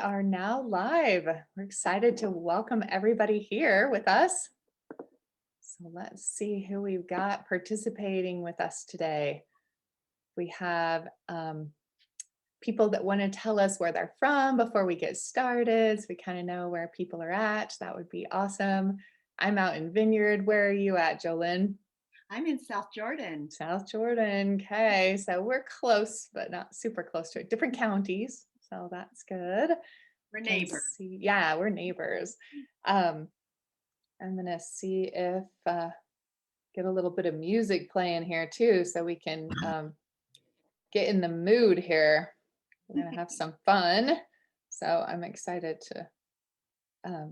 are now live. We're excited to welcome everybody here with us. So let's see who we've got participating with us today. We have people that want to tell us where they're from before we get started, so we kind of know where people are at. That would be awesome. I'm out in Vineyard. Where are you at, Jolynn? I'm in South Jordan. South Jordan. Okay, so we're close, but not super close to it. Different counties, so that's good. We're Can neighbors. see, yeah, we're neighbors. I'm gonna see if get a little bit of music playing here too, so we can get in the mood here. We're gonna have some fun. So I'm excited to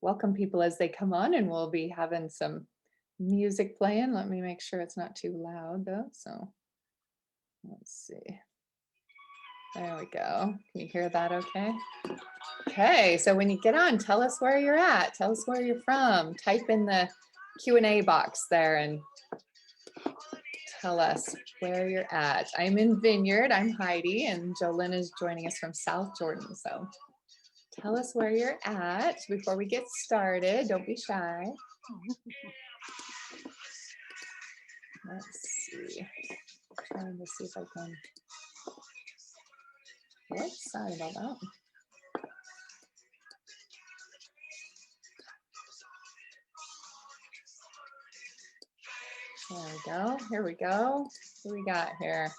welcome people as they come on, and we'll be having some music playing. Let me make sure it's not too loud though. So let's see. There we go. Can you hear that okay? Okay, so when you get on, tell us where you're at. Tell us where you're from. Type in the Q&A box there and tell us where you're at. I'm in Vineyard. I'm Heidi, and Jolynn is joining us from South Jordan. So tell us where you're at before we get started. Don't be shy. Let's see. Trying to see if I can. Whoops, sorry about that. There we go. Here we go. What do we got here?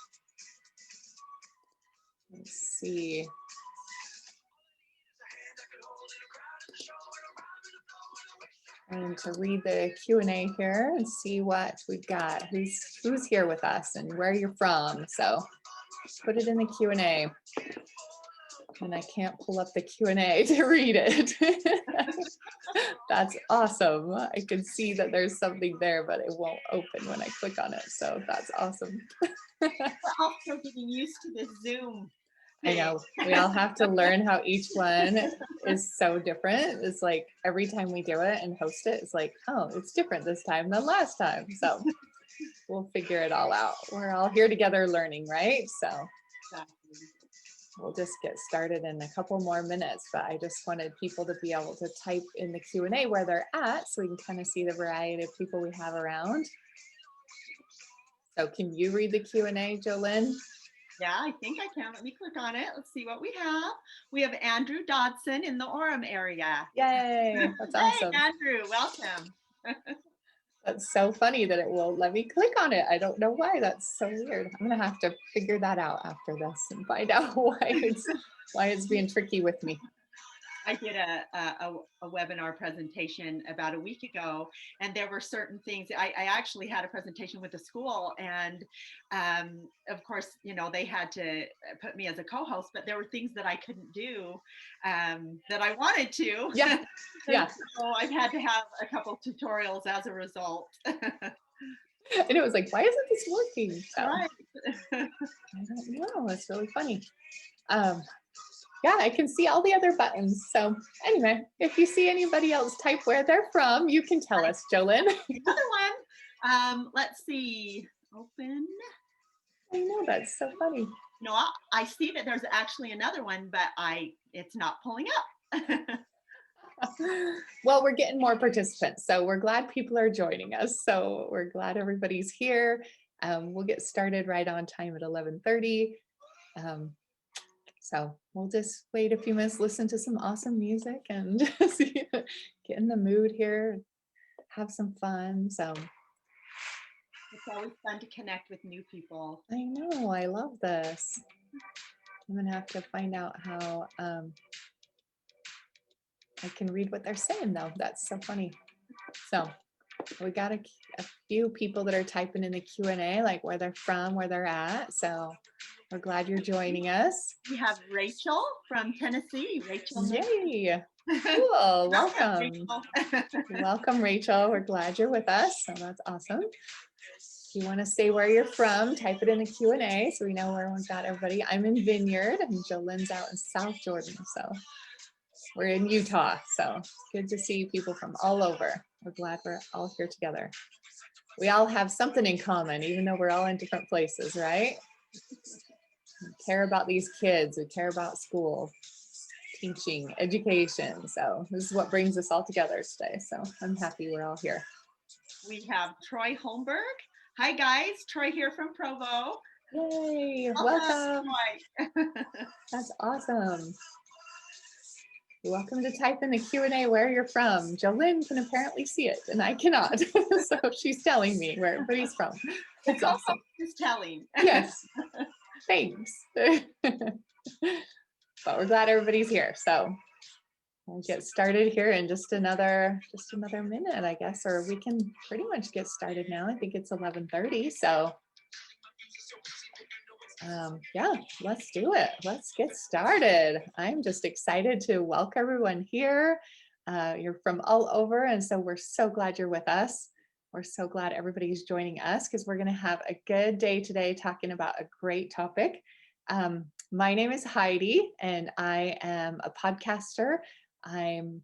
Let's see. Trying to read the Q&A here and see what we've got. Who's here with us and where you're from. So put it in the Q&A. And I can't pull up the Q&A to read it. That's awesome. I can see that there's something there, but it won't open when I click on it. So that's awesome. We're also getting used to this Zoom I thing. know. We all have to learn how each one is so different. It's like every time we do it and host it, it's like, oh, it's different this time than last time. So we'll figure it all out. We're all here together learning, right? So we'll just get started in a couple more minutes, but I just wanted people to be able to type in the Q&A where they're at so we can kind of see the variety of people we have around. So can you read the Q&A, Jolynn? Yeah, I think I can. Let me click on it. Let's see what we have. We have Andrew Dodson in the Orem area. Yay, that's awesome. Hey, Andrew, welcome. That's so funny that it will let me click on it. I don't know why. That's so weird. I'm gonna have to figure that out after this and find out why it's being tricky with me. I did a webinar presentation about a week ago, and there were certain things. I actually had a presentation with the school, and of course, you know, they had to put me as a co-host, but there were things that I couldn't do that I wanted to. Yeah, yeah. So I've had to have a couple tutorials as a result. And it was like, why isn't this working? So, Right. I don't know. It's really funny. Yeah, I can see all the other buttons. So anyway, if you see anybody else type where they're from, you can tell us, Jolynn. Another one. Let's see. Open. I know, that's so funny. No, I see that there's actually another one, but it's not pulling up. Well, we're getting more participants, so we're glad people are joining us. So we're glad everybody's here. We'll get started right on time at 11:30. So we'll just wait a few minutes, listen to some awesome music, and just get in the mood here, have some fun. So It's always fun to connect with new people. I know, I love this. I'm gonna have to find out how I can read what they're saying though. That's so funny. So we got a few people that are typing in the Q&A, like where they're from, where they're at. So we're glad you're joining us. We have Rachel from Tennessee. Rachel. Yay. Cool. Welcome. Rachel. Welcome, Rachel. We're glad you're with us. So that's awesome. If you want to say where you're from, type it in the Q&A so we know where we've got everybody. I'm in Vineyard and Jolynn's out in South Jordan. So we're in Utah. So it's good to see people from all over. We're glad we're all here together. We all have something in common, even though we're all in different places, right? We care about these kids. We care about school. teaching, education. So this is what brings us all together today. So I'm happy we're all here. We have Troy Holmberg. Hi guys, Troy here from Provo. Yay, Welcome, welcome. Troy. That's awesome. You're welcome to type in the Q&A where you're from. Jolynn can apparently see it and I cannot. So she's telling me where everybody's from. The That's co-host awesome. is telling. Yes, thanks. But we're glad everybody's here. So we'll get started here in just another minute, I guess, or we can pretty much get started now. I think it's 11:30. So yeah, let's do it. Let's get started. I'm just excited to welcome everyone here. You're from all over, and so we're so glad you're with us. We're so glad everybody's joining us because we're going to have a good day today talking about a great topic. My name is Heidi, and I am a podcaster. I'm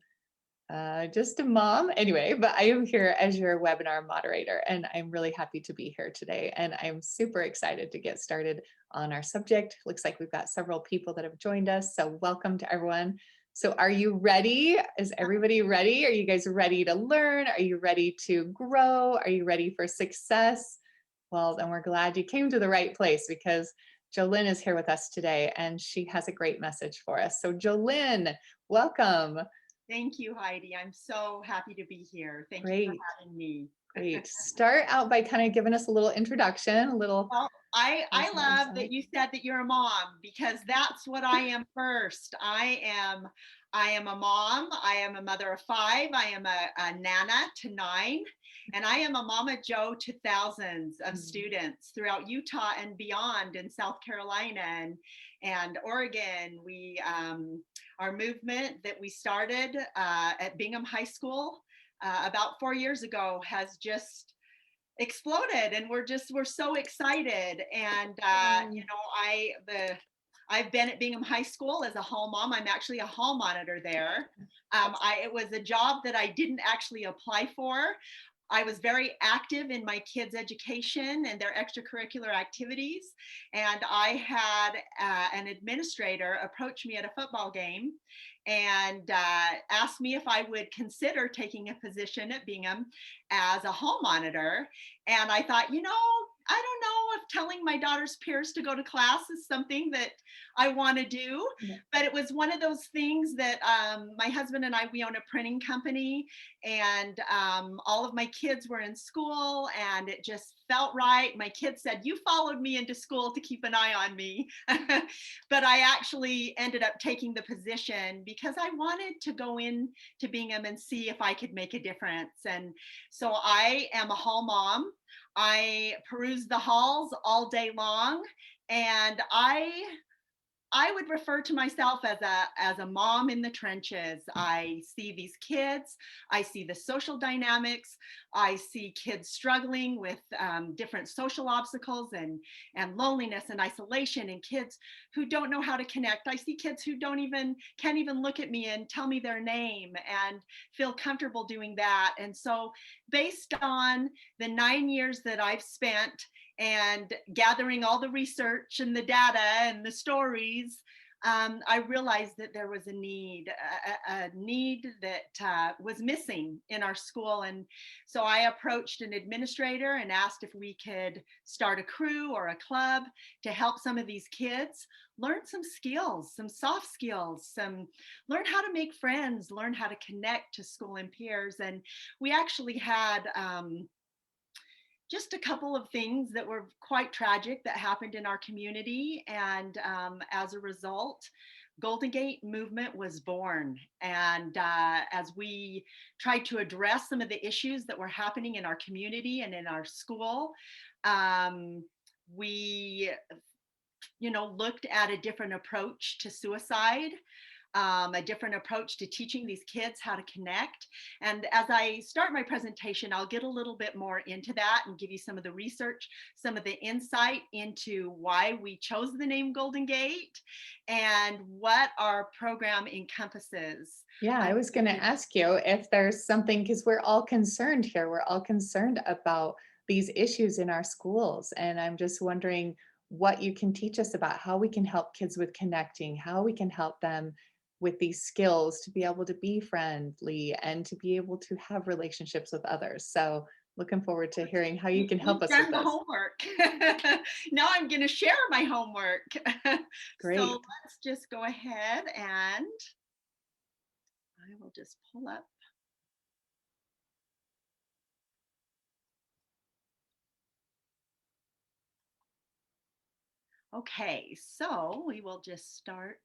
just a mom anyway, but I am here as your webinar moderator, and I'm really happy to be here today. And I'm super excited to get started on our subject. Looks like we've got several people that have joined us, so welcome to everyone. So are you ready? Is everybody ready? Are you guys ready to learn? Are you ready to grow? Are you ready for success? Well, then we're glad you came to the right place because Jolynn is here with us today and she has a great message for us. So Jolynn, welcome. Thank you, Heidi. I'm so happy to be here. Thank you for Great. having me. Great. Start out by kind of giving us a little introduction, a little. Well, I love Inside. that you said that you're a mom because that's what I am first. I am a mom. I am a mother of 5. I am a nana to 9, and I am a Mama Joe to thousands of students throughout Utah and beyond in South Carolina and Oregon. We our movement that we started at Bingham High School about 4 years ago has just exploded, and we're so excited. And I've been at Bingham High School as a hall mom. I'm actually a hall monitor there. It was a job that I didn't actually apply for. I was very active in my kids' education and their extracurricular activities. And I had an administrator approach me at a football game and asked me if I would consider taking a position at Bingham as a hall monitor. And I thought, I don't know if telling my daughter's peers to go to class is something that I want to do. Yeah. But it was one of those things that my husband and we own a printing company, and all of my kids were in school, and it just felt right. My kids said, you followed me into school to keep an eye on me. But I actually ended up taking the position because I wanted to go in to Bingham and see if I could make a difference. And so I am a hall mom. I peruse the halls all day long, and I would refer to myself as a mom in the trenches. I see these kids, I see the social dynamics, I see kids struggling with different social obstacles and loneliness and isolation, and kids who don't know how to connect. I see kids who can't even look at me and tell me their name and feel comfortable doing that. And so based on the 9 years that I've spent and gathering all the research and the data and the stories, I realized that there was a need that was missing in our school. And so I approached an administrator and asked if we could start a crew or a club to help some of these kids learn some skills, some soft skills, learn how to make friends, learn how to connect to school and peers. And we actually had just a couple of things that were quite tragic that happened in our community. And as a result, Golden Gate movement was born. And as we tried to address some of the issues that were happening in our community and in our school, we looked at a different approach to suicide, a different approach to teaching these kids how to connect. And as I start my presentation, I'll get a little bit more into that and give you some of the research, some of the insight into why we chose the name Golden Gate and what our program encompasses. Yeah, I was going to ask you if there's something, because we're all concerned here. We're all concerned about these issues in our schools. And I'm just wondering what you can teach us about how we can help kids with connecting, how we can help them with these skills to be able to be friendly and to be able to have relationships with others. So looking forward to hearing how you can help You've us with done the this. homework. Now I'm going to share my homework. So Great. let's just go ahead and I will just pull up. Okay, so we will just start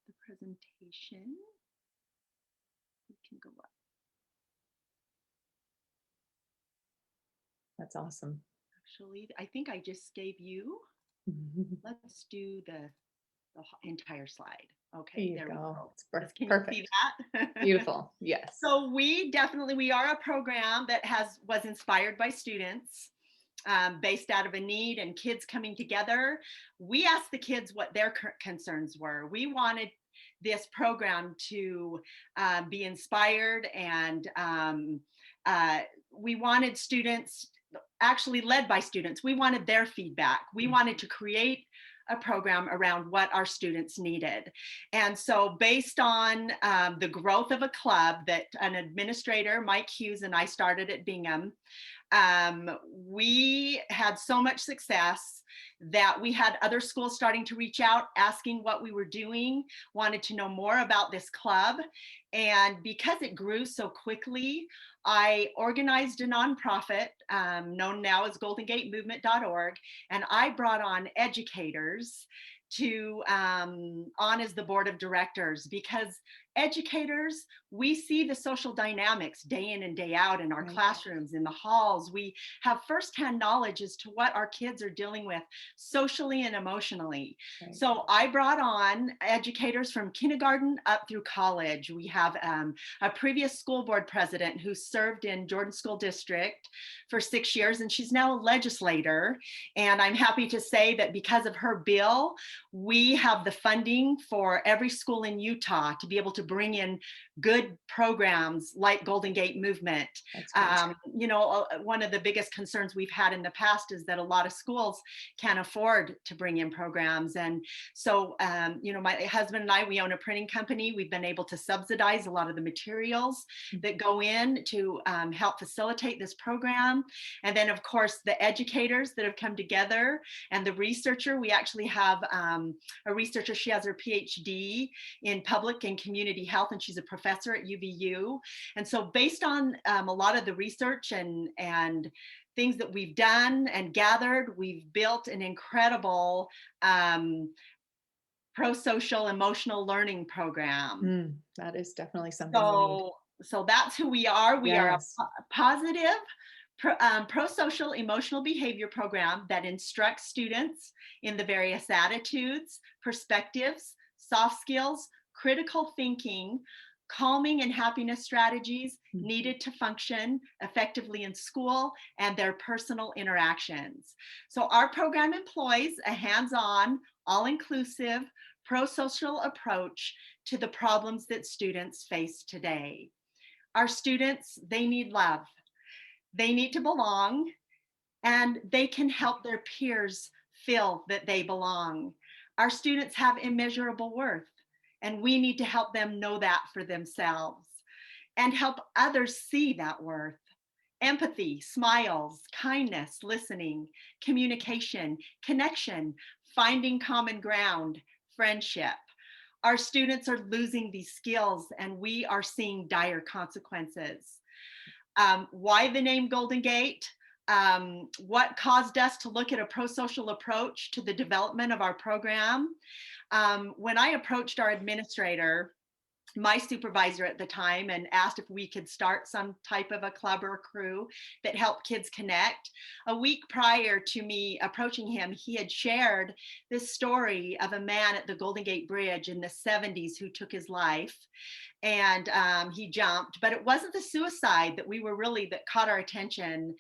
the presentation. We can go up. That's awesome. Actually, I think I just gave you, let's do the entire slide. There Okay, you there we go. go. It's Can you see perfect. that? Beautiful. Yes. So we are a program that was inspired by students, based out of a need and kids coming together. We asked the kids what their concerns were. We wanted this program to be inspired, and we wanted students, actually led by students. We wanted their feedback. We wanted to create a program around what our students needed. And so based on the growth of a club that an administrator, Mike Hughes, and I started at Bingham, we had so much success that we had other schools starting to reach out, asking what we were doing, wanted to know more about this club. And because it grew so quickly, I organized a nonprofit known now as GoldenGateMovement.org, and I brought on educators to on as the board of directors, because educators, we see the social dynamics day in and day out in our Right. classrooms, in the halls. We have firsthand knowledge as to what our kids are dealing with socially and emotionally. Right. So I brought on educators from kindergarten up through college. We have a previous school board president who served in Jordan School District for 6 years, and she's now a legislator. And I'm happy to say that because of her bill, we have the funding for every school in Utah to be able to bring in good programs like Golden Gate Movement. That's great. One of the biggest concerns we've had in the past is that a lot of schools can't afford to bring in programs. And so, my husband and I, we own a printing company. We've been able to subsidize a lot of the materials that go in to help facilitate this program. And then, of course, the educators that have come together, and the researcher. We actually have a researcher. She has her PhD in public and community health, and she's a professor at UVU. And so based on a lot of the research and things that we've done and gathered, we've built an incredible pro-social emotional learning program. That is definitely something we need. So that's who we are. We are a Yes. positive pro-social emotional behavior program that instructs students in the various attitudes, perspectives, soft skills, critical thinking, calming and happiness strategies needed to function effectively in school, and their personal interactions. So our program employs a hands-on, all-inclusive, pro-social approach to the problems that students face today. Our students, they need love. They need to belong, and they can help their peers feel that they belong. Our students have immeasurable worth, and we need to help them know that for themselves and help others see that worth. Empathy, smiles, kindness, listening, communication, connection, finding common ground, friendship. Our students are losing these skills, and we are seeing dire consequences. Why the name Golden Gate? What caused us to look at a pro-social approach to the development of our program? When I approached our administrator, my supervisor at the time, and asked if we could start some type of a club or a crew that helped kids connect. A week prior to me approaching him, he had shared this story of a man at the Golden Gate Bridge in the 70s who took his life, and he jumped. But it wasn't the suicide that caught our attention.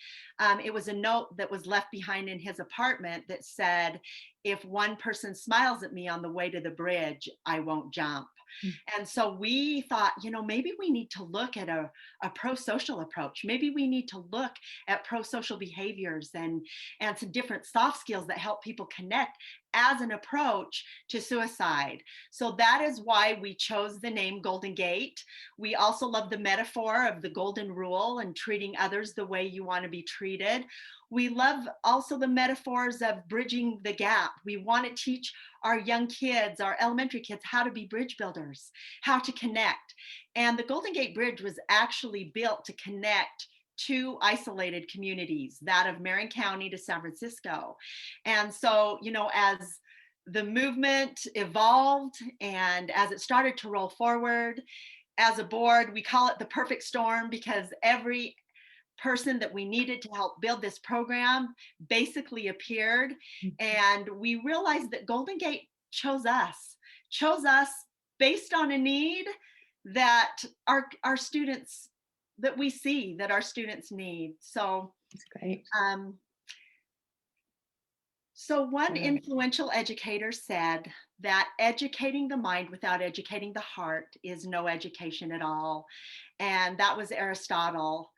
It was a note that was left behind in his apartment that said, "If one person smiles at me on the way to the bridge, I won't jump." And so we thought, maybe we need to look at a pro-social approach. Maybe we need to look at pro-social behaviors and some different soft skills that help people connect as an approach to suicide. So that is why we chose the name Golden Gate. We also love the metaphor of the golden rule and treating others the way you want to be treated. We love also the metaphors of bridging the gap. We want to teach our young kids, our elementary kids, how to be bridge builders, how to connect. And the Golden Gate Bridge was actually built to connect two isolated communities, that of Marin County to San Francisco. And so, as the movement evolved and as it started to roll forward, as a board, we call it the perfect storm because every person that we needed to help build this program basically appeared. And we realized that Golden Gate chose us based on a need that our students that we see that our students need. So That's great. um, so one Yeah. influential educator said that educating the mind without educating the heart is no education at all. And that was Aristotle.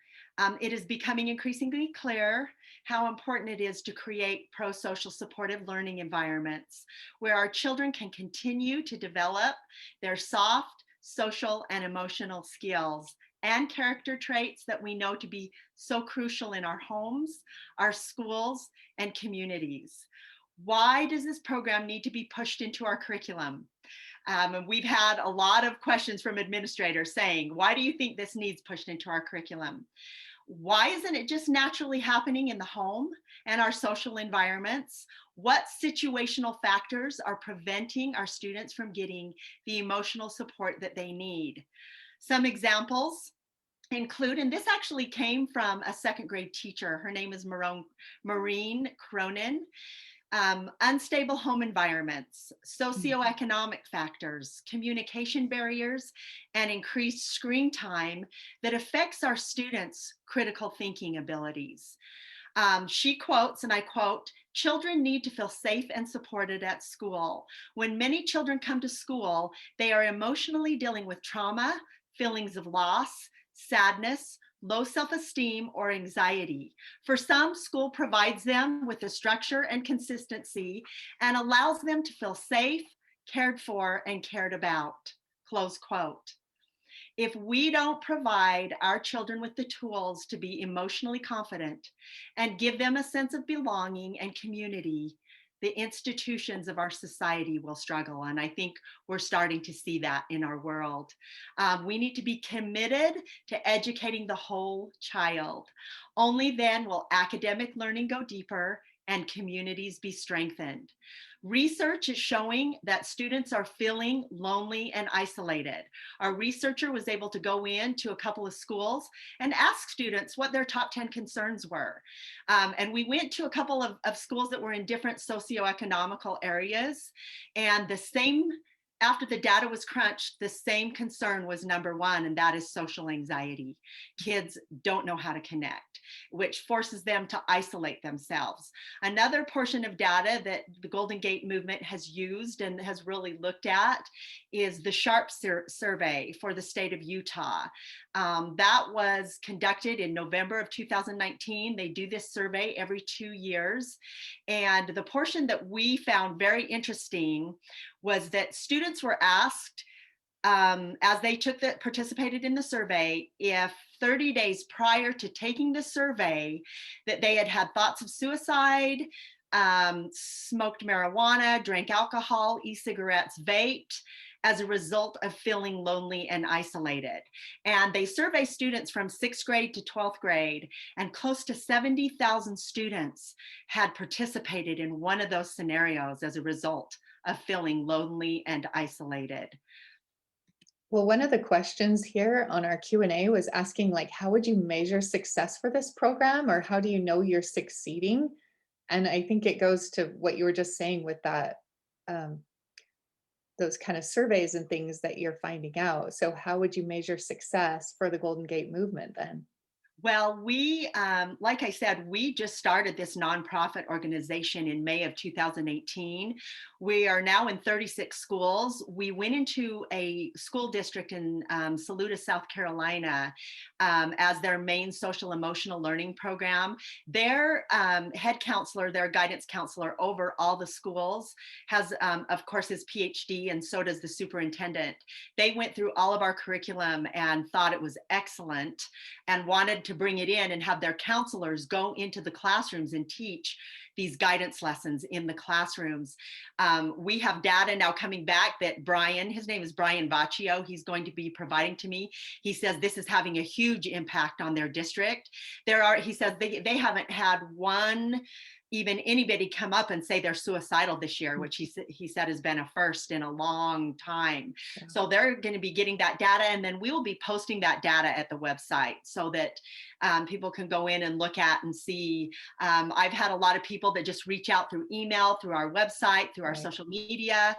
It is becoming increasingly clear how important it is to create pro-social supportive learning environments where our children can continue to develop their soft, social, and emotional skills and character traits that we know to be so crucial in our homes, our schools, and communities. Why does this program need to be pushed into our curriculum? And we've had a lot of questions from administrators saying, why do you think this needs pushed into our curriculum? Why isn't it just naturally happening in the home and our social environments? What situational factors are preventing our students from getting the emotional support that they need? Some examples include, and this actually came from a second grade teacher. Her name is Maureen Cronin. Unstable home environments, socioeconomic factors, communication barriers, and increased screen time that affects our students' critical thinking abilities. She quotes, and I quote, "Children need to feel safe and supported at school. When many children come to school, they are emotionally dealing with trauma, feelings of loss, sadness, low self-esteem, or anxiety. For some, school provides them with the structure and consistency and allows them to feel safe, cared for, and cared about." Close quote. If we don't provide our children with the tools to be emotionally confident and give them a sense of belonging and community, the institutions of our society will struggle. And I think we're starting to see that in our world. We need to be committed to educating the whole child. Only then will academic learning go deeper and communities be strengthened. Research is showing that students are feeling lonely and isolated. Our researcher was able to go into a couple of schools and ask students what their top 10 concerns were. And we went to a couple of schools that were in different socioeconomical areas, and after the data was crunched, the same concern was number one, and that is social anxiety. Kids don't know how to connect, which forces them to isolate themselves. Another portion of data that the Golden Gate movement has used and has really looked at is the SHARP survey for the state of Utah. That was conducted in November of 2019. They do this survey every 2 years. And the portion that we found very interesting was that students were asked, as they participated in the survey, if 30 days prior to taking the survey that they had had thoughts of suicide, smoked marijuana, drank alcohol, e-cigarettes, vaped, as a result of feeling lonely and isolated. And they surveyed students from 6th grade to 12th grade, and close to 70,000 students had participated in one of those scenarios as a result of feeling lonely and isolated. Well, one of the questions here on our Q&A was asking, like, how would you measure success for this program, or how do you know you're succeeding? And I think it goes to what you were just saying with that, um, those kind of surveys and things that you're finding out. So how would you measure success for the Golden Gate movement then? Well, like I said, we just started this nonprofit organization in May of 2018. We are now in 36 schools. We went into a school district in Saluda, South Carolina, as their main social emotional learning program. Their head counselor, their guidance counselor over all the schools, has, of course, his PhD, and so does the superintendent. They went through all of our curriculum and thought it was excellent and wanted to bring it in and have their counselors go into the classrooms and teach these guidance lessons in the classrooms. We have data now coming back that Brian, his name is Brian Vaccio, he's going to be providing to me. He says this is having a huge impact on their district. He says they haven't had even anybody come up and say they're suicidal this year, which he said has been a first in a long time. Yeah. So they're going to be getting that data, and then we will be posting that data at the website so that people can go in and look at and see. I've had a lot of people that just reach out through email, through our website, through our Right. social media,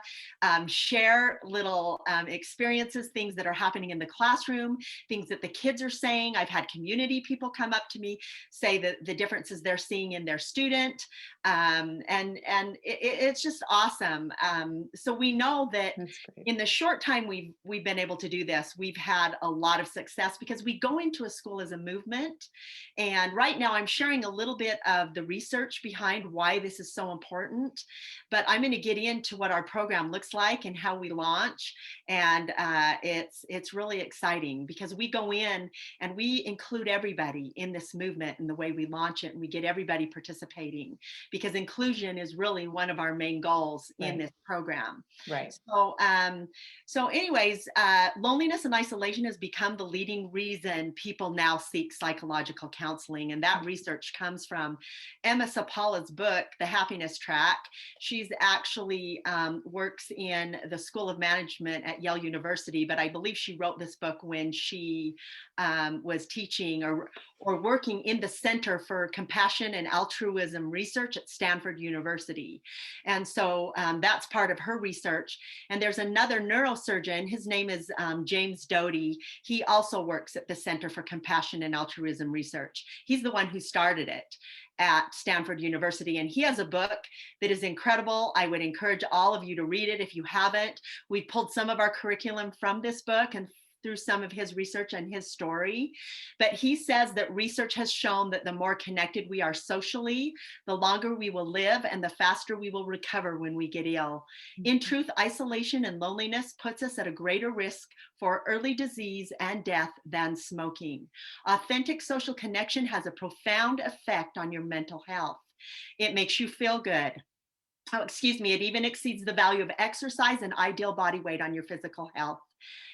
share little experiences, things that are happening in the classroom, things that the kids are saying. I've had community people come up to me, say that the differences they're seeing in their student, and it's just awesome. So we know that That's great. in the short time we've been able to do this, we've had a lot of success because we go into a school as a movement. And right now I'm sharing a little bit of the research behind why this is so important, but I'm going to get into what our program looks like and how we launch. And it's really exciting because we go in and we include everybody in this movement in the way we launch it, and we get everybody participating because inclusion is really one of our main goals in Right. this program. Right. So anyways, loneliness and isolation has become the leading reason people now seek psychological counseling. And that research comes from Emma Sapala's book, The Happiness Track. She's actually works in the School of Management at Yale University, but I believe she wrote this book when she was teaching or working in the Center for Compassion and Altruism Research at Stanford University. And so that's part of her research. And there's another neurosurgeon, his name is James Doty. He also works at the Center for Compassion and Altruism Research. He's the one who started it at Stanford University. And he has a book that is incredible. I would encourage all of you to read it if you haven't. We pulled some of our curriculum from this book and through some of his research and his story. But he says that research has shown that the more connected we are socially, the longer we will live and the faster we will recover when we get ill. In truth, isolation and loneliness puts us at a greater risk for early disease and death than smoking. Authentic social connection has a profound effect on your mental health. It makes you feel good. Oh, excuse me, it even exceeds the value of exercise and ideal body weight on your physical health.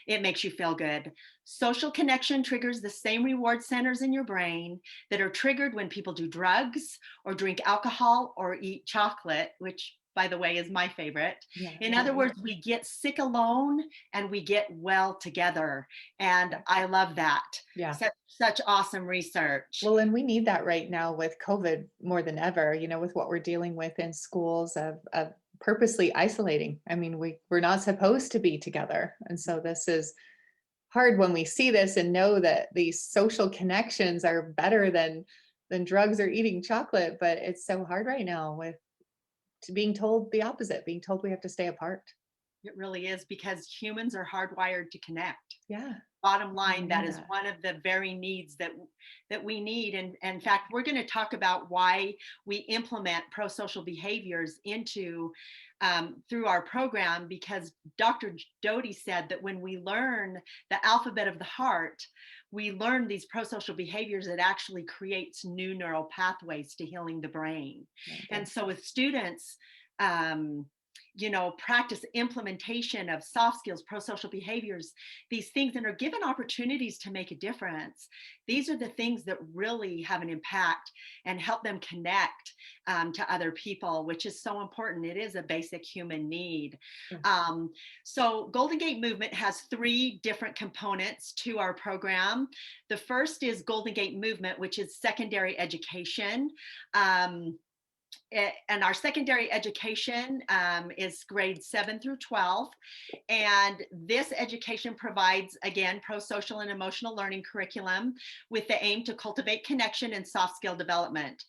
It makes you feel good. Social connection triggers the same reward centers in your brain that are triggered when people do drugs or drink alcohol or eat chocolate, which, by the way, is my favorite. Yeah. In other words, we get sick alone and we get well together. And I love that. Yeah. Such awesome research. Well, and we need that right now with COVID more than ever, with what we're dealing with in schools of purposely isolating. I mean, we're not supposed to be together. And so this is hard when we see this and know that these social connections are better than drugs or eating chocolate. But it's so hard right now with being told the opposite, being told we have to stay apart. It really is because humans are hardwired to connect. Yeah. Bottom line, that is that. one of the very needs that we need. And in fact, we're going to talk about why we implement pro-social behaviors into through our program, because Dr. Doty said that when we learn the alphabet of the heart, we learn these pro-social behaviors. It actually creates new neural pathways to healing the brain. And so with students, practice implementation of soft skills, pro-social behaviors, these things, and are given opportunities to make a difference. These are the things that really have an impact and help them connect to other people, which is so important. It is a basic human need. So Golden Gate Movement has 3 different components to our program. The first is Golden Gate Movement, which is secondary education. and our secondary education is grades 7 through 12. And this education provides, again, pro-social and emotional learning curriculum with the aim to cultivate connection and soft skill development.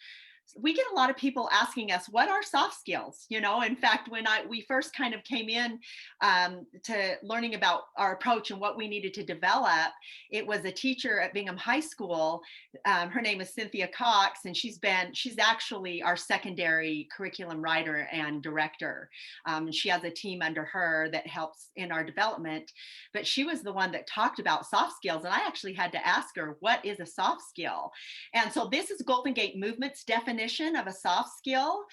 We get a lot of people asking us, what are soft skills? In fact, when we first kind of came in to learning about our approach and what we needed to develop, it was a teacher at Bingham High School. Her name is Cynthia Cox, and she's actually our secondary curriculum writer and director. She has a team under her that helps in our development, but she was the one that talked about soft skills. And I actually had to ask her, what is a soft skill? And so this is Golden Gate Movement's definition of a soft skill.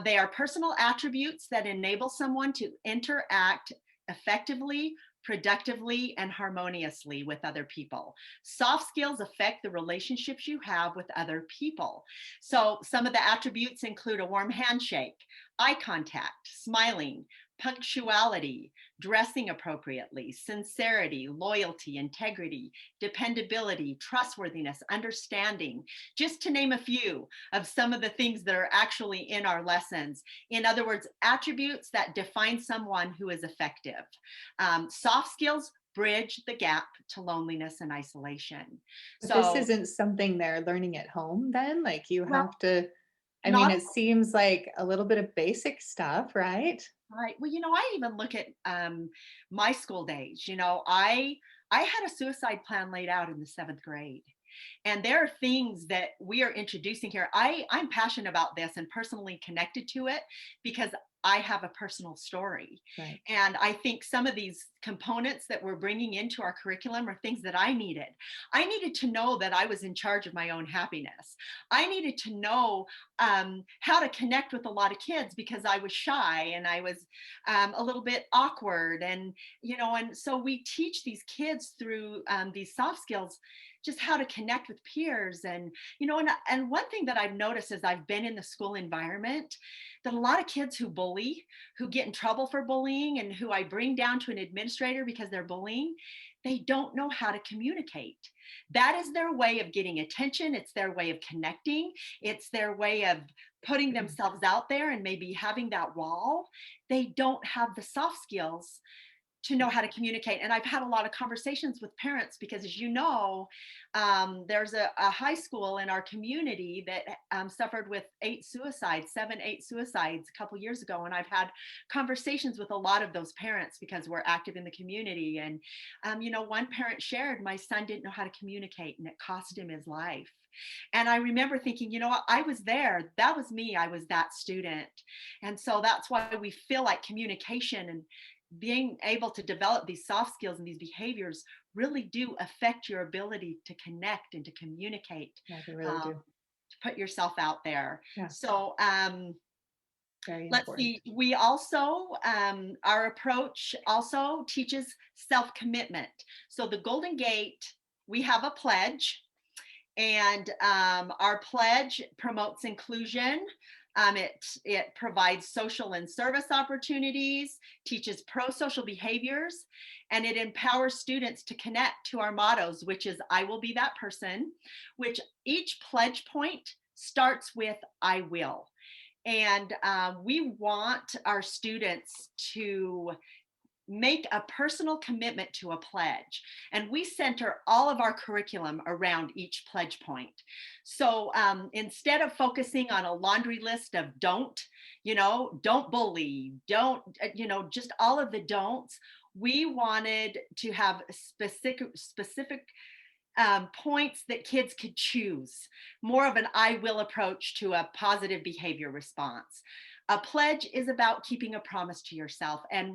They are personal attributes that enable someone to interact effectively, productively, and harmoniously with other people. Soft skills affect the relationships you have with other people. So some of the attributes include a warm handshake, eye contact, smiling, punctuality, dressing appropriately, sincerity, loyalty, integrity, dependability, trustworthiness, understanding, just to name a few of some of the things that are actually in our lessons. In other words, attributes that define someone who is effective. Soft skills bridge the gap to loneliness and isolation. But this So, isn't something they're learning at home then? Like you well, have to, I mean, not it seems like a little bit of basic stuff, right? right. Well, I even look at my school days. I had a suicide plan laid out in the seventh grade. And there are things that we are introducing here. I'm passionate about this and personally connected to it because I have a personal story. Right. And I think some of these components that we're bringing into our curriculum are things that I needed. I needed to know that I was in charge of my own happiness. I needed to know how to connect with a lot of kids because I was shy and I was a little bit awkward. And so we teach these kids through these soft skills just how to connect with peers. And one thing that I've noticed as I've been in the school environment, that a lot of kids who bully, who get in trouble for bullying, and who I bring down to an administrator because they're bullying, they don't know how to communicate. That is their way of getting attention. It's their way of connecting. It's their way of putting themselves out there and maybe having that wall. They don't have the soft skills to know how to communicate. And I've had a lot of conversations with parents because, as you know, there's a high school in our community that suffered with 8 suicides a couple years ago. And I've had conversations with a lot of those parents because we're active in the community. And, one parent shared, my son didn't know how to communicate and it cost him his life. And I remember thinking, what, I was there. That was me. I was that student. And so that's why we feel like communication and being able to develop these soft skills and these behaviors really do affect your ability to connect and to communicate, Yeah, they really do. to put yourself out there. Yeah, So very let's important. see, we also, our approach also teaches self-commitment. So the Golden Gate, we have a pledge, and our pledge promotes inclusion. It provides social and service opportunities, teaches pro-social behaviors, and it empowers students to connect to our mottos, which is I will be that person, which each pledge point starts with I will. And we want our students to make a personal commitment to a pledge. And we center all of our curriculum around each pledge point. So instead of focusing on a laundry list of don't bully, don't, just all of the don'ts, we wanted to have specific points that kids could choose, more of an I will approach to a positive behavior response. A pledge is about keeping a promise to yourself, and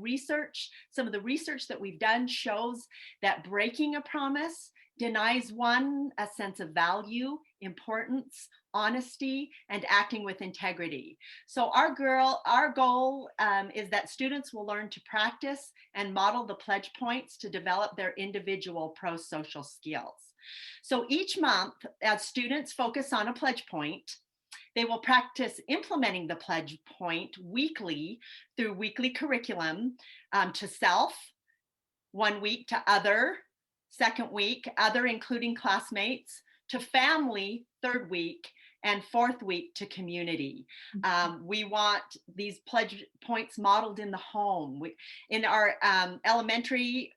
some of the research that we've done shows that breaking a promise denies one a sense of value, importance, honesty, and acting with integrity. So our goal is that students will learn to practice and model the pledge points to develop their individual pro-social skills. So each month, as students focus on a pledge point, they will practice implementing the pledge point weekly through weekly curriculum, to self, 1 week to other, second week, other including classmates, to family, third week, and fourth week to community. Mhm. We want these pledge points modeled in the home. In our elementary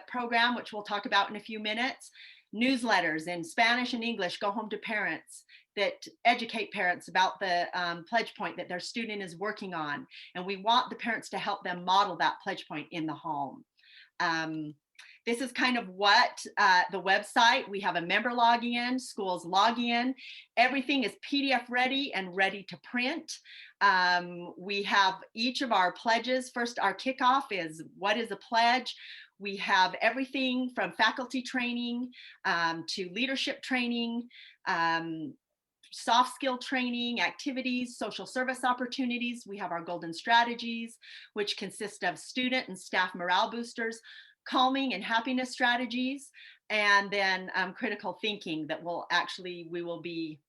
program, which we'll talk about in a few minutes, newsletters in Spanish and English go home to parents that educate parents about the pledge point that their student is working on. And we want the parents to help them model that pledge point in the home. Um, this is kind of what the website, we have a member login, schools login. Everything is PDF ready and ready to print. We have each of our pledges. First, our kickoff is what is a pledge? We have everything from faculty training to leadership training, soft skill training, activities, social service opportunities. We have our golden strategies, which consist of student and staff morale boosters, calming and happiness strategies, and then critical thinking that we will be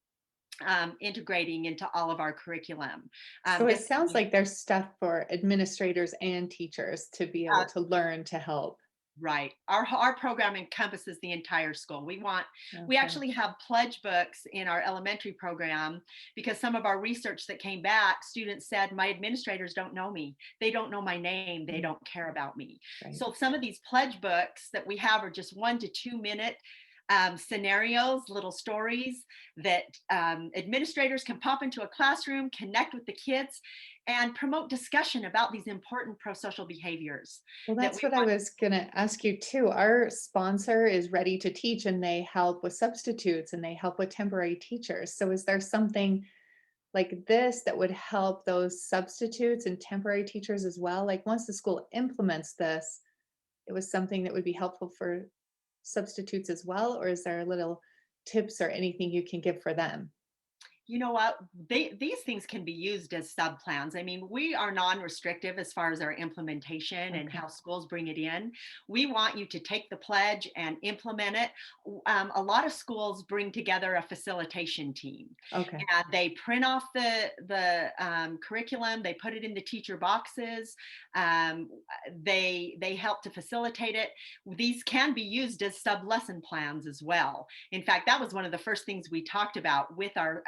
integrating into all of our curriculum. So it This sounds like there's stuff for administrators and teachers to be able uh, to learn to help. Right. Our program encompasses the entire school. We Okay. actually have pledge books in our elementary program because some of our research that came back, students said, my administrators don't know me. They don't know my name. They Mm, don't care about me. right. So some of these pledge books that we have are just 1 to 2 minute scenarios, little stories that administrators can pop into a classroom, connect with the kids, and promote discussion about these important pro-social behaviors Well, that that's we what I want. was going to ask you too. Our sponsor is Ready to Teach, and they help with substitutes and they help with temporary teachers. So, is there something like this that would help those substitutes and temporary teachers as well? Like, once the school implements this, it was something that would be helpful for substitutes as well? Or is there little tips or anything you can give for them? You know what? These things can be used as sub plans. I mean, we are non-restrictive as far as our implementation and Okay. how schools bring it in. We want you to take the pledge and implement it. A lot of schools bring together a facilitation team, Okay. and they print off the curriculum. They put it in the teacher boxes. Um, they help to facilitate it. These can be used as sub lesson plans as well. In fact, that was one of the first things we talked about with our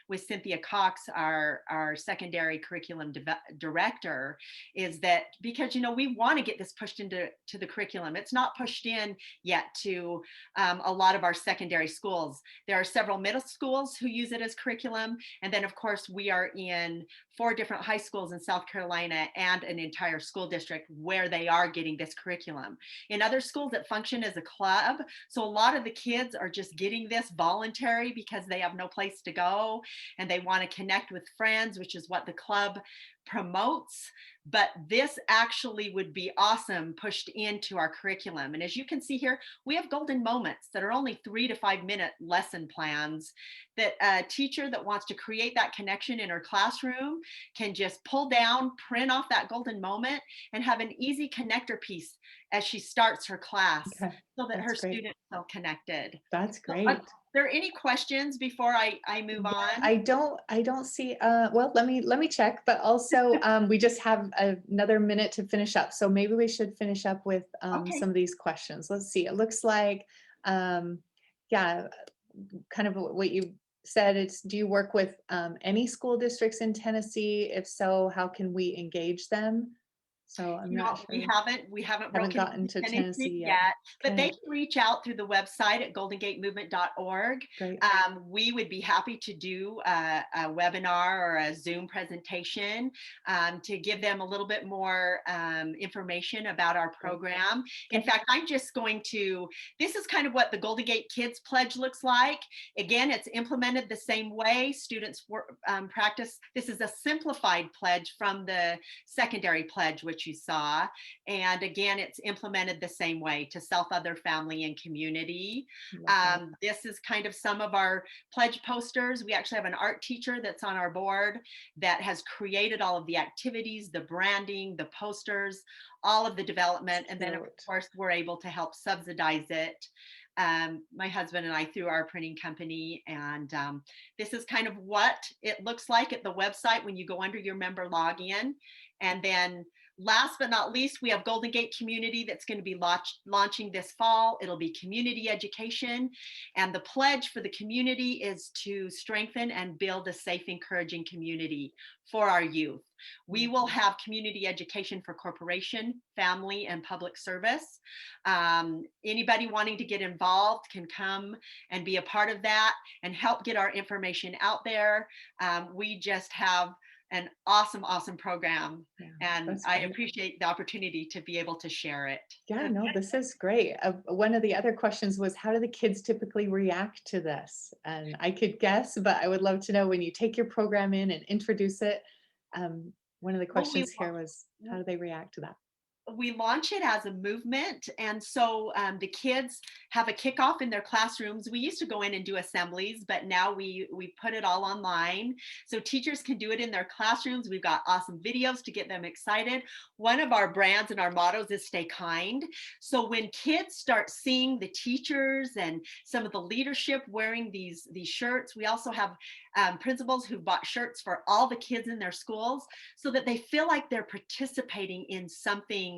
with Cynthia Cox, our secondary curriculum director, is that because we want to get this pushed into the curriculum. It's not pushed in yet to a lot of our secondary schools. There are several middle schools who use it as curriculum, and then of course we are in 4 different high schools in South Carolina and an entire school district where they are getting this curriculum. In other schools that function as a club, so a lot of the kids are just getting this voluntary because they have no place to go and they want to connect with friends, which is what the club promotes. But this actually would be awesome pushed into our curriculum. And as you can see here, we have golden moments that are only 3 to 5 minute lesson plans that a teacher that wants to create that connection in her classroom can just pull down, print off that golden moment, and have an easy connector piece as she starts her class Okay. so that That's her great. students feel connected. That's So are great. there any questions before I move Yeah, on? I don't see, well, let me check, but also, we just have another minute to finish up. So maybe we should finish up with Okay. some of these questions. Let's see. It looks like, um, yeah, kind of what you said. It's, do you work with any school districts in Tennessee? If so, how can we engage them? So I'm You not know, we sure. haven't we haven't Haven't broken gotten into to Tennessee Tennessee yet. yet, but they Okay, can reach out through the website at goldengatemovement.org. great. We would be happy to do a webinar or a Zoom presentation to give them a little bit more information about our Great. program. In Okay. fact, this is kind of what the Golden Gate Kids Pledge looks like. Again, it's implemented the same way. Students practice. This is a simplified pledge from the secondary pledge, which you saw. And again, it's implemented the same way to self, other, family, and community. Love that. This is kind of some of our pledge posters. We actually have an art teacher that's on our board that has created all of the activities, the branding, the posters, all of the development. And then, of Cute. course, we're able to help subsidize it. My husband and I through our printing company. And this is kind of what it looks like at the website when you go under your member login. And then Last but not least, we have Golden Gate Community that's going to be launching this fall. It'll be community education. And the pledge for the community is to strengthen and build a safe, encouraging community for our youth. We will have community education for corporation, family, and public service. Anybody wanting to get involved can come and be a part of that and help get our information out there. We just have an awesome, awesome program. Yeah, And that's I great. appreciate the opportunity to be able to share it. Yeah, no, this is great. One of the other questions was, how do the kids typically react to this? And I could guess, but I would love to know when you take your program in and introduce it. One of the Well, questions here was, how do they react to that? we launch it as a movement, and so the kids have a kickoff in their classrooms. We used to go in and do assemblies, but now we put it all online so teachers can do it in their classrooms. We've got awesome videos to get them excited. One of our brands and our mottos is stay kind. So when kids start seeing the teachers and some of the leadership wearing these shirts, we also have principals who bought shirts for all the kids in their schools so that they feel like they're participating in something,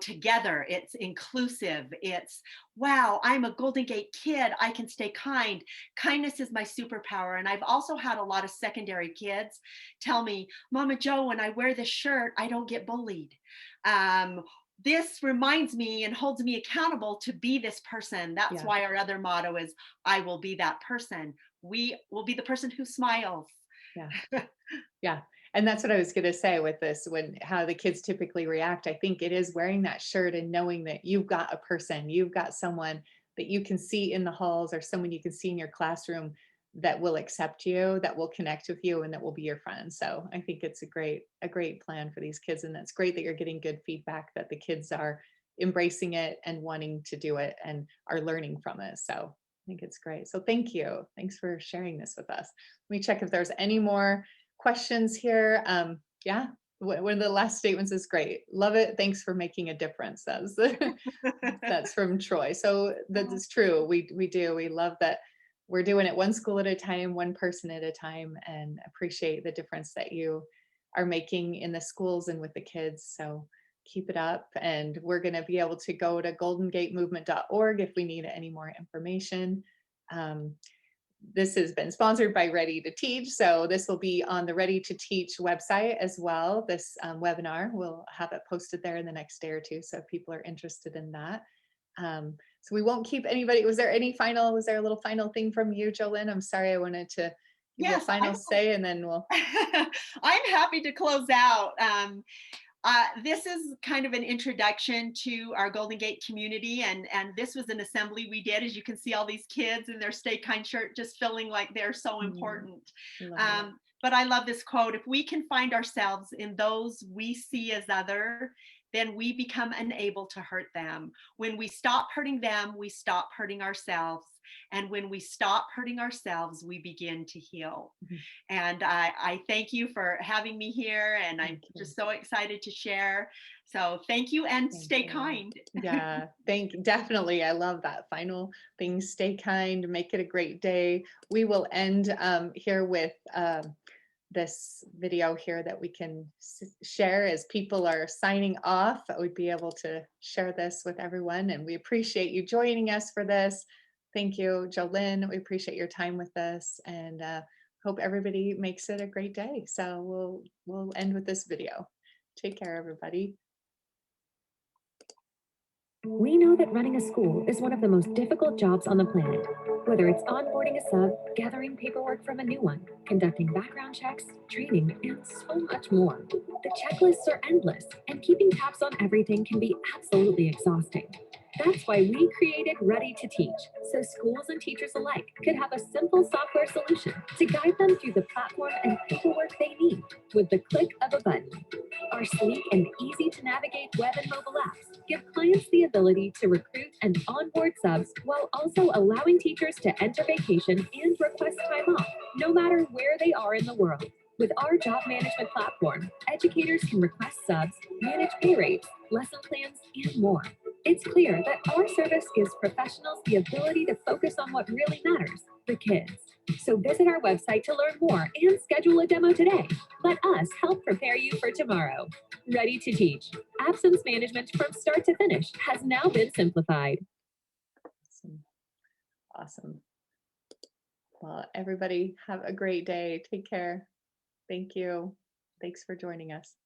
together. It's inclusive. It's, wow, I'm a Golden Gate kid. I can stay kind. Kindness is my superpower. And I've also had a lot of secondary kids tell me, Mama Jo, when I wear this shirt, I don't get bullied. This reminds me and holds me accountable to be this person. That's Yeah, why our other motto is, I will be that person. We will be the person who smiles. yeah. Yeah. And that's what I was going to say with this, when how the kids typically react. I think it is wearing that shirt and knowing that you've got a person, you've got someone that you can see in the halls or someone you can see in your classroom that will accept you, that will connect with you, and that will be your friend. So I think it's a great plan for these kids. And that's great that you're getting good feedback, that the kids are embracing it and wanting to do it and are learning from it. So I think it's great. So thank you. Thanks for sharing this with us. Let me check if there's any more questions here. Yeah, one of the last statements is great. Love it. Thanks for making a difference. That's from Troy. So that is true. We do. We love that we're doing it one school at a time, one person at a time, and appreciate the difference that you are making in the schools and with the kids. So keep it up. And we're going to be able to go to goldengatemovement.org if we need any more information. Um, this has been sponsored by Ready to Teach. So this will be on the Ready to Teach website as well. This webinar, we'll have it posted there in the next day or two. So if people are interested in that. So we won't keep anybody. Was there a little final thing from you, Jolynn? I'm sorry, I wanted to give you a Yes, final say and then we'll. I'm happy to close out. This is kind of an introduction to our Golden Gate community, and this was an assembly we did. As you can see, all these kids in their Stay Kind shirt, just feeling like they're so important. Love it. But I love this quote: "If we can find ourselves in those we see as other, then we become unable to hurt them. When we stop hurting them, we stop hurting ourselves. And when we stop hurting ourselves, we begin to heal." Mhm. And I thank you for having me here, and I'm Thank you. just so excited to share. So thank you, and Thank stay you. kind. Yeah, definitely. I love that final thing. Stay kind, make it a great day. We will end here with this video here that we can share as people are signing off. We'd be able to share this with everyone, and we appreciate you joining us for this. Thank you, Jolynn. We appreciate your time with us, and hope everybody makes it a great day. So we'll end with this video. Take care, everybody. We know that running a school is one of the most difficult jobs on the planet. Whether it's onboarding a sub, gathering paperwork from a new one, conducting background checks, training, and so much more. The checklists are endless, and keeping tabs on everything can be absolutely exhausting. That's why we created Ready to Teach, so schools and teachers alike could have a simple software solution to guide them through the platform and paperwork they need with the click of a button. Our sleek and easy to navigate web and mobile apps give clients the ability to recruit and onboard subs while also allowing teachers to enter vacation and request time off, no matter where they are in the world. With our job management platform, educators can request subs, manage pay rates, lesson plans, and more. It's clear that our service gives professionals the ability to focus on what really matters, the kids. So visit our website to learn more and schedule a demo today. Let us help prepare you for tomorrow. Ready to Teach. Absence management from start to finish has now been simplified. Awesome. Awesome. Well, everybody have a great day. Take care. Thank you. Thanks for joining us.